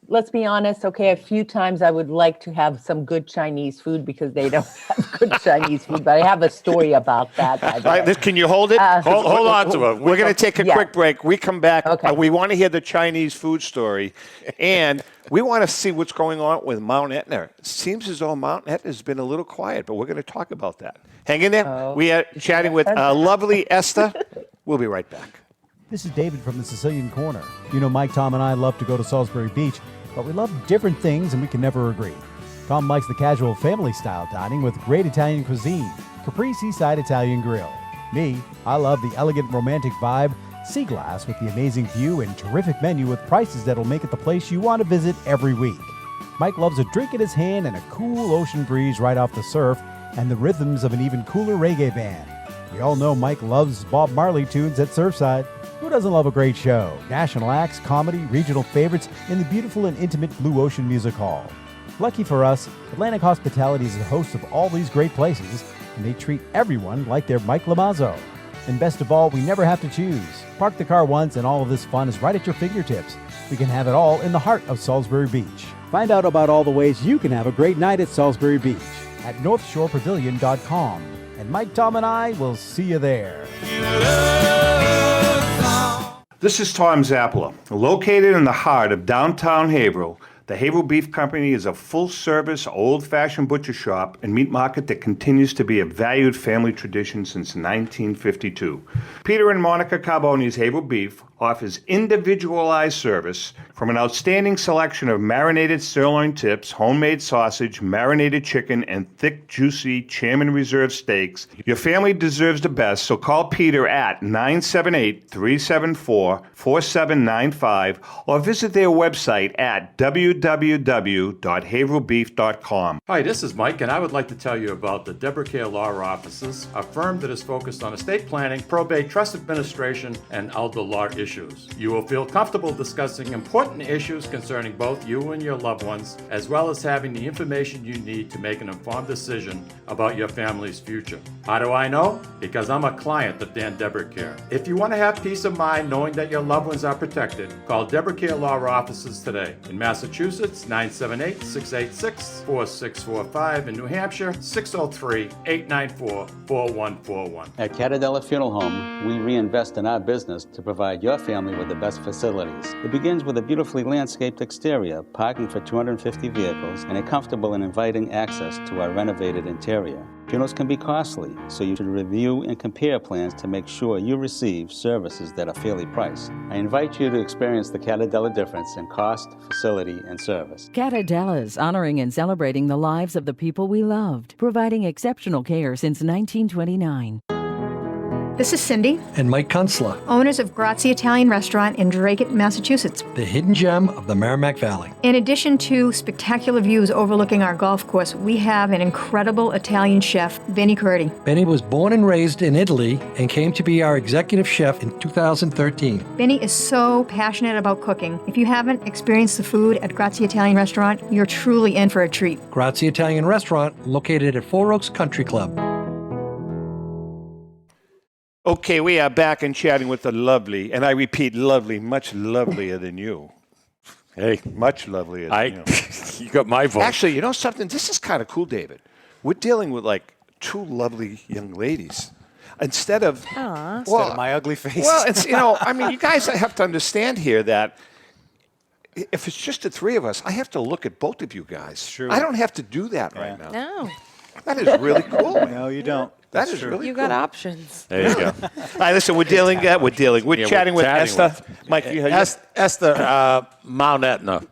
let's be honest, okay, a few times I would like to have some good Chinese food because they don't have good Chinese food, but I have a story about that. by the way. Can you hold it? Hold on to it. We're going to take a quick break. We come back. Okay. We want to hear the Chinese food story, and we want to see what's going on with Mount Etna. It seems as though Mount Etna has been a little quiet, but we're going to talk about that. Hang in there. We are chatting with lovely Eszter. We'll be right back. This is David from the Sicilian Corner. You know, Mike, Tom, and I love to go to Salisbury Beach, but we love different things and we can never agree. Tom likes the casual family-style dining with great Italian cuisine, Capri Seaside Italian Grill. Me, I love the elegant romantic vibe, Sea Glass with the amazing view and terrific menu with prices that'll make it the place you want to visit every week. Mike loves a drink in his hand and a cool ocean breeze right off the surf and the rhythms of an even cooler reggae band. We all know Mike loves Bob Marley tunes at Surfside. Who doesn't love a great show? National acts, comedy, regional favorites, and the beautiful and intimate Blue Ocean Music Hall. Lucky for us, Atlantic Hospitality is the host of all these great places, and they treat everyone like they're Mike Lamazzo. And best of all, we never have to choose. Park the car once and all of this fun is right at your fingertips. We can have it all in the heart of Salisbury Beach. Find out about all the ways you can have a great night at Salisbury Beach at northshorepavilion.com. And Mike, Tom, and I will see you there. This is Tom Zappala. Located in the heart of downtown Haverhill, the Haverhill Beef Company is a full-service, old-fashioned butcher shop and meat market that continues to be a valued family tradition since 1952. Peter and Monica Carboni's Haverhill Beef offers individualized service from an outstanding selection of marinated sirloin tips, homemade sausage, marinated chicken, and thick, juicy Chairman Reserve steaks. Your family deserves the best, so call Peter at 978-374-4795 or visit their website at www.haverhillbeef.com. Hi, this is Mike, and I would like to tell you about the Deborah Care Law Offices, a firm that is focused on estate planning, probate, trust administration, and elder law issues. You will feel comfortable discussing important issues concerning both you and your loved ones, as well as having the information you need to make an informed decision about your family's future. How do I know? Because I'm a client of Dan Deborah Care. If you want to have peace of mind knowing that your loved ones are protected, call Deborah Care Law Offices today. In Massachusetts, 978-686-4645. In New Hampshire, 603-894-4141. At Catadella Funeral Home, we reinvest in our business to provide your family with the best facilities. It begins with a beautifully landscaped exterior, parking for 250 vehicles, and a comfortable and inviting access to our renovated interior. Funerals can be costly, so you should review and compare plans to make sure you receive services that are fairly priced. I invite you to experience the Catadella difference in cost, facility, and service. Catadella's honoring and celebrating the lives of the people we loved, providing exceptional care since 1929. This is Cindy, And Mike Kunstler, owners of Grazie Italian Restaurant in Dracut, Massachusetts. the hidden gem of the Merrimack Valley. In addition to spectacular views overlooking our golf course, we have an incredible Italian chef, Benny Curti. Benny was born and raised in Italy and came to be our executive chef in 2013. Benny is so passionate about cooking. If you haven't experienced the food at Grazie Italian Restaurant, you're truly in for a treat. Grazie Italian Restaurant, located at Four Oaks Country Club. Okay, we are back and chatting with the lovely, and I repeat, lovely, much lovelier than you. Hey, much lovelier than you. You got my vote. Actually, you know something? This is kind of cool, David. We're dealing with like two lovely young ladies. Instead of my ugly face. Well, it's I mean, you guys have to understand here that if it's just the three of us, I have to look at both of you guys. True. I don't have to do that right now. No. That is really cool. No, you don't. That is really You cool. got options. There you go. All right, listen, we're chatting with Eszter. Mike, Eszter, Mount Etna.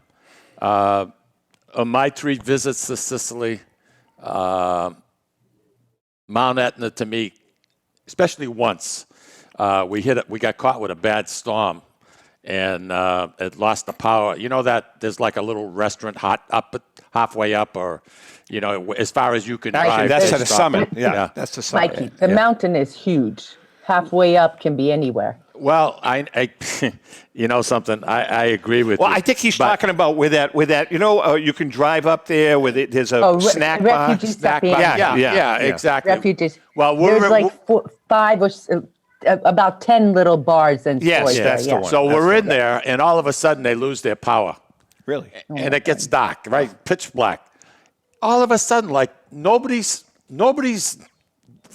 On my 3 visits to Sicily, Mount Etna to me, especially once, we got caught with a bad storm, and it lost the power. You know that there's like a little restaurant halfway up, or as far as you can drive. That's at the summit. Yeah, that's the summit. Mikey, the mountain is huge. Halfway up can be anywhere. Well, I you know something, I agree with you. Well, I think he's talking about with that, you can drive up there with it. There's a snack bar. Refugee Snack stepping. bar. Yeah, exactly. Refugees. Well, There's like 5 or about 10 little bars and stores there. That's the one. So we're in there, and all of a sudden they lose their power. Really? And it gets dark, right? Pitch black. All of a sudden, like nobody's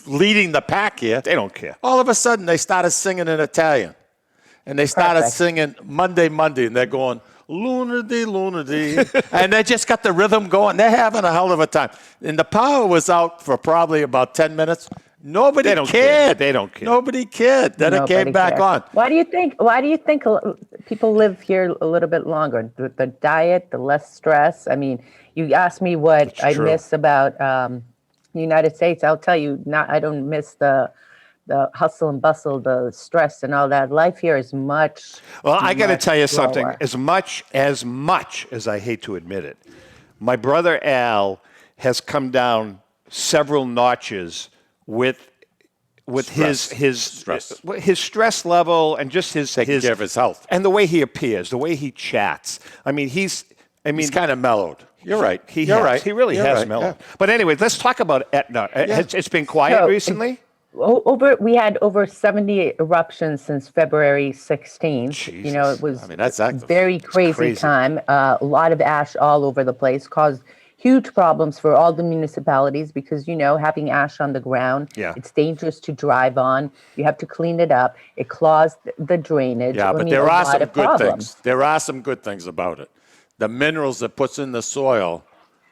leading the pack here. They don't care. All of a sudden, they started singing in Italian. And they started singing Monday, and they're going, lunedì, lunedì. And they just got the rhythm going. They're having a hell of a time. And the power was out for probably about 10 minutes. Nobody cared. They don't care. Nobody cared. Then it came back on. Why do you think people live here a little bit longer? The diet, the less stress. I mean, you asked me what I miss about the United States. I'll tell you, I don't miss the hustle and bustle, the stress and all that. Life here is much. Well, I got to tell you something. slower. As much as I hate to admit it, my brother Al has come down several notches with his stress level and just his taking care of his health and the way he appears, the way he chats. I mean, he's kind of mellowed. You're right. He really has mellowed. Yeah. But anyway, let's talk about Etna. It's been quiet recently. We had over 70 eruptions since February 16th. Jesus. It was that's active. very crazy time. A lot of ash all over the place caused huge problems for all the municipalities because, having ash on the ground, it's dangerous to drive on. You have to clean it up. It clogs the drainage. Yeah, but there are some good things. There are some good things about it. The minerals it puts in the soil.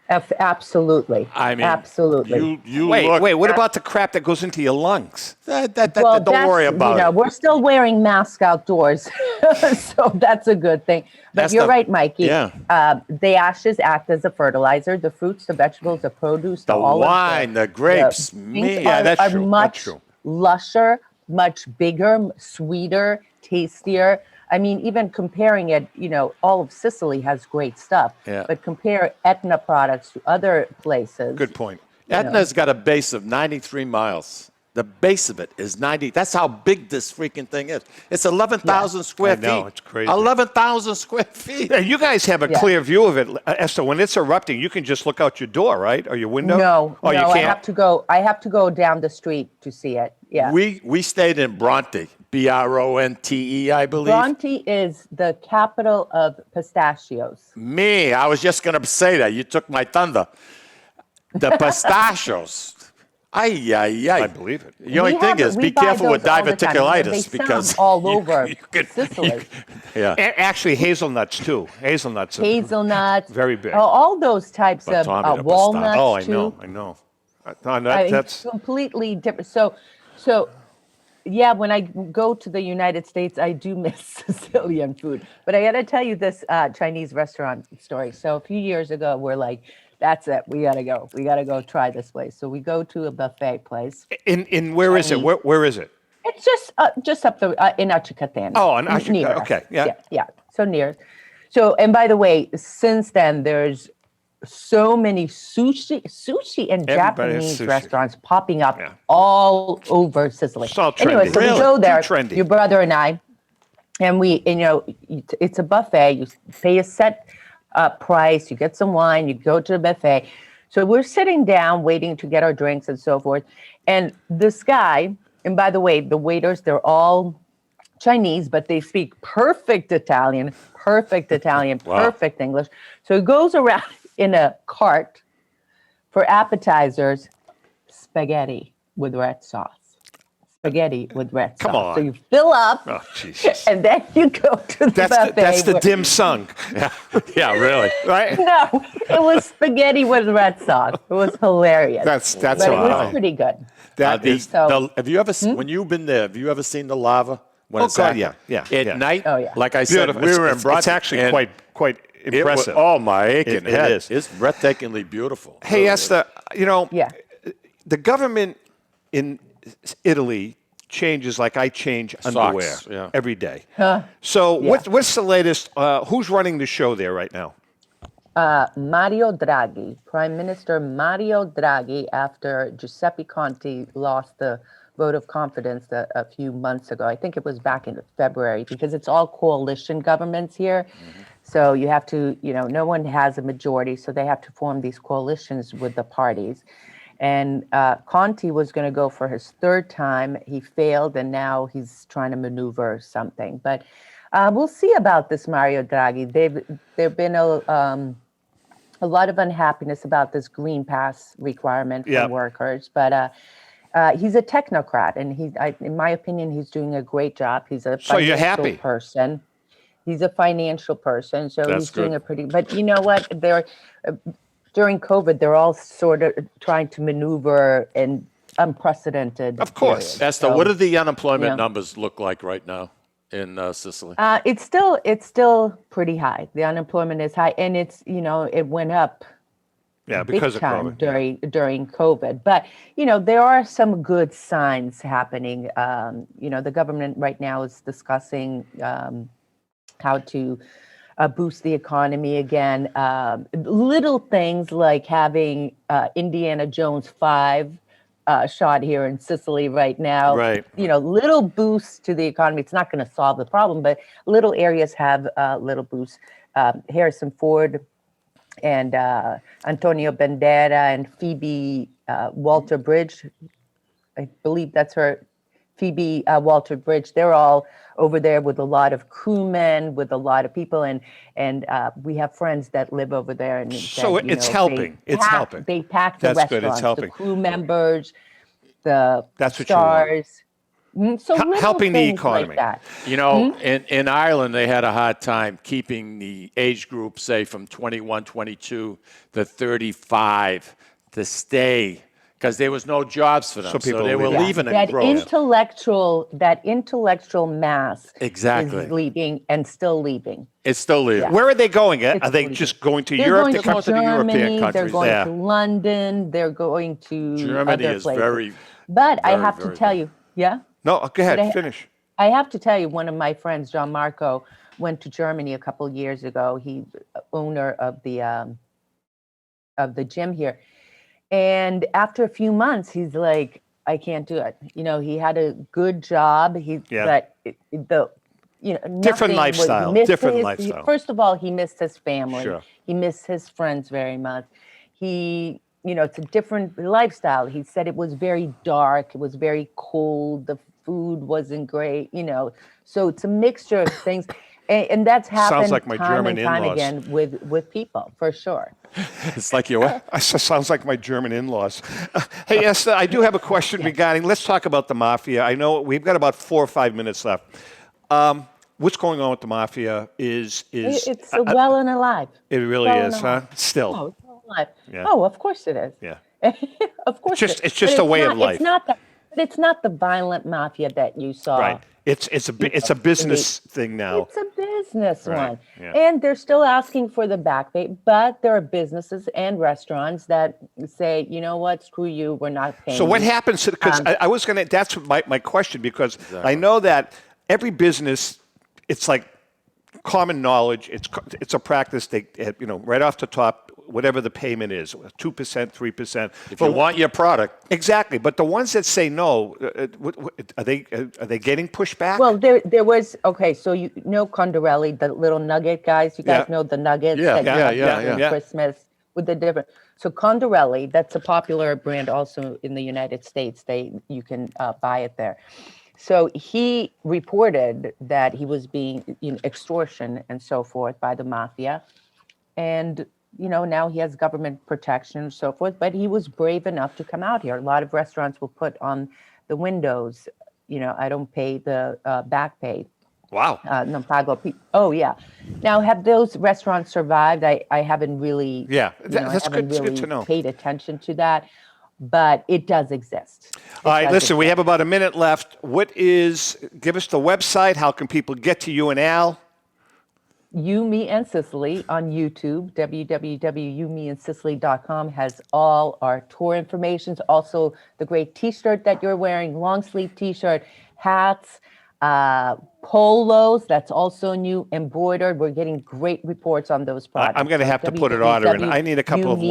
Absolutely. I mean, absolutely. You wait. What about the crap that goes into your lungs? Don't worry about it. We're still wearing masks outdoors, so that's a good thing. But you're right, Mikey. Yeah. The ashes act as a fertilizer. The fruits, the vegetables, the produce, the wine, the grapes. That's true. Much lusher, much bigger, sweeter, tastier. I mean, even comparing it, all of Sicily has great stuff. Yeah. But compare Etna products to other places. Good point. Etna's got a base of 93 miles. The base of it is 90. That's how big this freaking thing is. It's 11,000 square feet. I know, it's crazy. 11,000 square feet. Yeah, you guys have a clear view of it, Esther. When it's erupting, you can just look out your door, right, or your window. No, you can't? I have to go down the street to see it. Yeah. We stayed in Bronte, Bronte, I believe. Bronte is the capital of pistachios. I was just going to say that. You took my thunder. The pistachios. I believe it. The only thing is, be careful with diverticulitis because all over Sicily. Actually, hazelnuts too. Hazelnuts. Very big. All those types of walnuts. Oh, I know. That's completely different. So, yeah, when I go to the United States, I do miss Sicilian food. But I got to tell you this Chinese restaurant story. So a few years ago, we're like, that's it. We got to go. We got to go try this place. So we go to a buffet place. In where is it? Where is it? It's just up in Acicatena. Oh, in Acicatena. Okay. Yeah. So near. So, and by the way, since then, there's so many sushi and Japanese restaurants popping up all over Sicily. It's all trendy. Anyway, so we go there, trendy. your brother and I, and it's a buffet. You pay a set price, you get some wine, you go to the buffet. So we're sitting down waiting to get our drinks and so forth. And this guy, and by the way, the waiters, they're all Chinese, but they speak perfect Italian, perfect English. So he goes around in a cart for appetizers, spaghetti with red sauce. Come on. So you fill up, and then you go to the buffet. That's the dim sum. Yeah, really. Right? No, it was spaghetti with red sauce. It was hilarious. That's but it was pretty good. Have you ever when you've been there? Have you ever seen the lava? When it's active? At night, like I said, we were in Bronte. It's actually quite impressive. My aching head. It is. It's breathtakingly beautiful. Hey, Esther, the government in Italy changes like I change underwear every day. So what's the latest? Who's running the show there right now? Mario Draghi, Prime Minister Mario Draghi, after Giuseppe Conte lost the vote of confidence a few months ago. I think it was back in February, because it's all coalition governments here. Mm-hmm. So you have to, no one has a majority, so they have to form these coalitions with the parties. And Conte was going to go for his third time. He failed, and now he's trying to maneuver something. But we'll see about this Mario Draghi. There've been a lot of unhappiness about this green pass requirement for workers. But he's a technocrat, and in my opinion, he's doing a great job. He's a financial person. He's a financial person, so he's doing a pretty. But you know what? During COVID, they're all sort of trying to maneuver in unprecedented. Of course. Esther, what do the unemployment numbers look like right now in Sicily? It's still pretty high. The unemployment is high, and it's it went up. Yeah, because of COVID. During COVID. But, there are some good signs happening. The government right now is discussing how to boost the economy again. Little things like having Indiana Jones 5 shot here in Sicily right now. Right. Little boosts to the economy. It's not going to solve the problem, but little areas have little boosts. Harrison Ford and Antonio Banderas and Phoebe Waller-Bridge, I believe that's her, Phoebe Walter Bridge. They're all over there with a lot of crewmen, with a lot of people, and we have friends that live over there. And So that, it's helping. It's helping. They pack the That's good. restaurants, It's helping. the crew members, the That's what stars. So little helping the things economy. like that. You know, in Ireland, they had a hard time keeping the age group, say, from 21, 22 to 35 to stay because there was no jobs for them. So people they were leaving. leaving That and growing. intellectual mass Exactly. is leaving and still leaving. It's still leaving. Yeah. Where are they going? Are they leaving. just going to They're Europe? going They're to going to the European Germany, countries. they're going yeah. to London, they're going to Germany other is places. very, But I very, have to very tell big. you, yeah? No, go ahead. Finish. I have to tell you, one of my friends, John Marco, went to Germany a couple years ago. He's owner of the gym here. And after a few months, he's like, I can't do it. You know, he had a good job. But Different nothing lifestyle. Different lifestyle. First of all, he missed his family. Sure. He missed his friends very much. It's a different lifestyle. He said it was very dark. It was very cold. The food wasn't great, So it's a mixture of things. And that's happened Sounds like my time German and time in-laws. again with people, for sure. It's like your what? Sounds like my German in-laws. Hey, Esther, I do have a question regarding, let's talk about the mafia. I know we've got about 4 or 5 minutes left. What's going on with the mafia is It's well and alive. It really well is, huh? Still. Oh, it's well alive. Yeah. Oh, of course it is. Yeah. Of course It's it is. just But a way of not- life. It's not the violent mafia that you saw. Right. It's a business thing now. It's a business Right, one. yeah. And they're still asking for the back pay, but there are businesses and restaurants that say, you know what, screw you, we're not paying. So what you. happens? Because I was going to. That's my question, because I know that every business, it's like common knowledge. It's a practice. They right off the top, whatever the payment is, 2%, 3%. If you want your product. Exactly. But the ones that say no, are they getting pushback? Well, there was, so you know Condorelli, the little nugget guys. You guys know the nuggets that you have for Christmas with the different. So Condorelli, that's a popular brand also in the United States. You can buy it there. So he reported that he was being extortion and so forth by the mafia. And now he has government protection and so forth, but he was brave enough to come out here. A lot of restaurants will put on the windows, I don't pay the back pay. Wow. Non pago. Oh, yeah. Now, have those restaurants survived? I haven't really, that's good. It's really good to know. paid attention to that, but it does exist. All right, listen, we have about a minute left. Give us the website. How can people get to you and Al? You, Me, and Sicily on YouTube. www.youmeandsicily.com has all our tour information. Also, the great T-shirt that you're wearing, long sleeve T-shirt, hats, polos. That's also new, embroidered. We're getting great reports on those products. I'm going to have to put an order in. I need a couple of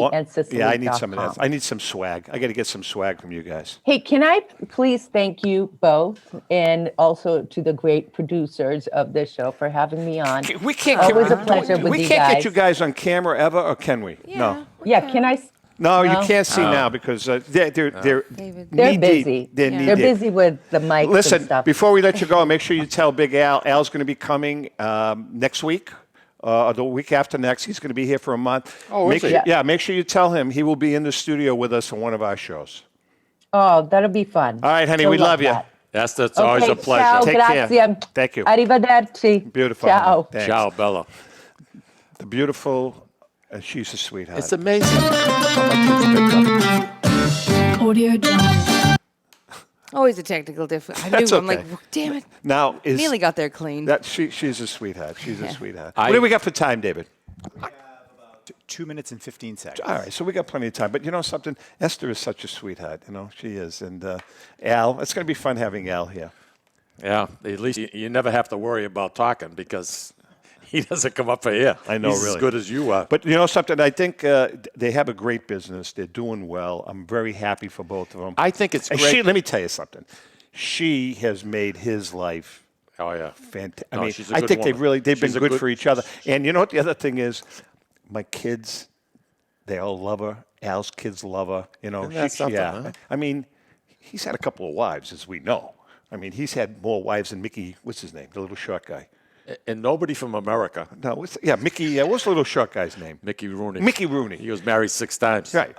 Yeah, I need some of that. I need some swag. I got to get some swag from you guys. Hey, can I please thank you both, and also to the great producers of this show for having me on. We can't. Always a pleasure with we you can't guys. get you guys on camera ever, or can we? No. Yeah, can I? No, you can't see now because they're They're busy. They're busy with the mics Listen, and stuff. before we let you go, make sure you tell Big Al. Al's going to be coming next week. Or the week after next. He's going to be here for a month. Oh, is he? Yeah, make sure you tell him he will be in the studio with us on one of our shows. Oh, that'll be fun. All right, honey, You'll we love you. that. That's always a pleasure. Ciao, Take grazie. care. Thank you. Arrivederci. Beautiful. Ciao. Thanks. Ciao, Bella. The beautiful, she's a sweetheart. It's amazing. Audio Jungle. Always a technical difficulty. I knew. That's I'm okay. like, damn it. Now is Nearly got there clean. She's a sweetheart. She's a sweetheart. I- What do we got for time, David? 2 minutes and 15 seconds. All right, so we got plenty of time. But you know something? Esther is such a sweetheart. She is. And Al, it's going to be fun having Al here. Yeah, at least you never have to worry about talking because he doesn't come up for here. I know, He's really. as good as you are. But you know something? I think they have a great business. They're doing well. I'm very happy for both of them. I think it's And great. let me tell you something. She has made his life Oh, yeah. fantastic. No, I mean, she's a I good think woman. they've She's been a good for each other. And you know what the other thing is? My kids, they all love her. Al's kids love her. Isn't that something, huh? I mean, he's had a couple of wives, as we know. I mean, he's had more wives than Mickey, what's his name, the little short guy. And nobody from America. No, Mickey, what's the little short guy's name? Mickey Rooney. Mickey Rooney. He was married 6 times. Right.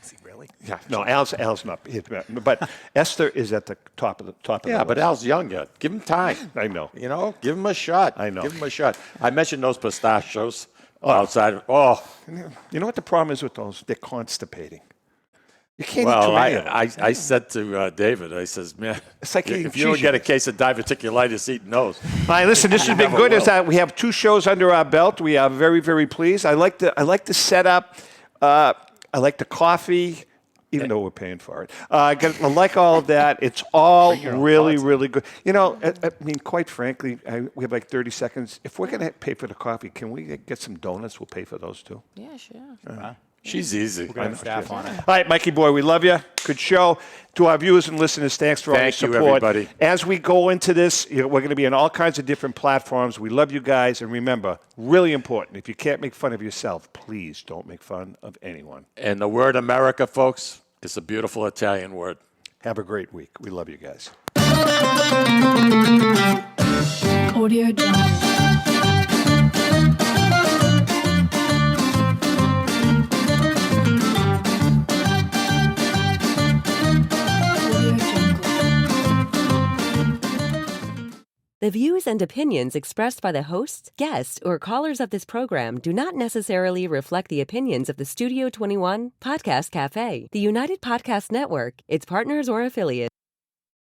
Is he really? Yeah. No, Al's not. But Eszter is at the top of the list. Yeah, but Al's young yet. Give him time. I know. You know, give him a shot. I know. Give him a shot. I mentioned those pistachios outside. Oh. You know what the problem is with those? They're constipating. You can't eat Well, too many of them. I said to David, I says, man, It's like if you don't get a case of diverticulitis, eating those. All right, listen, this has been good. We have 2 shows under our belt. We are very, very pleased. I like the setup. I like the coffee, even though we're paying for it. I like all of that. It's all really, really good. You know, I mean, quite frankly, we have like 30 seconds. If we're going to pay for the coffee, can we get some donuts? We'll pay for those too. Yeah, sure. She's easy. We're going to have staff on it. All right, Mikey boy, we love you. Good show. To our viewers and listeners, thanks for all your support. Thank you, everybody. As we go into this, we're going to be on all kinds of different platforms. We love you guys. And remember, really important, if you can't make fun of yourself, please don't make fun of anyone. And the word America, folks, is a beautiful Italian word. Have a great week. We love you guys. Audio Jungle. The views and opinions expressed by the hosts, guests, or callers of this program do not necessarily reflect the opinions of the Studio 21 Podcast Cafe, the United Podcast Network, its partners, or affiliates.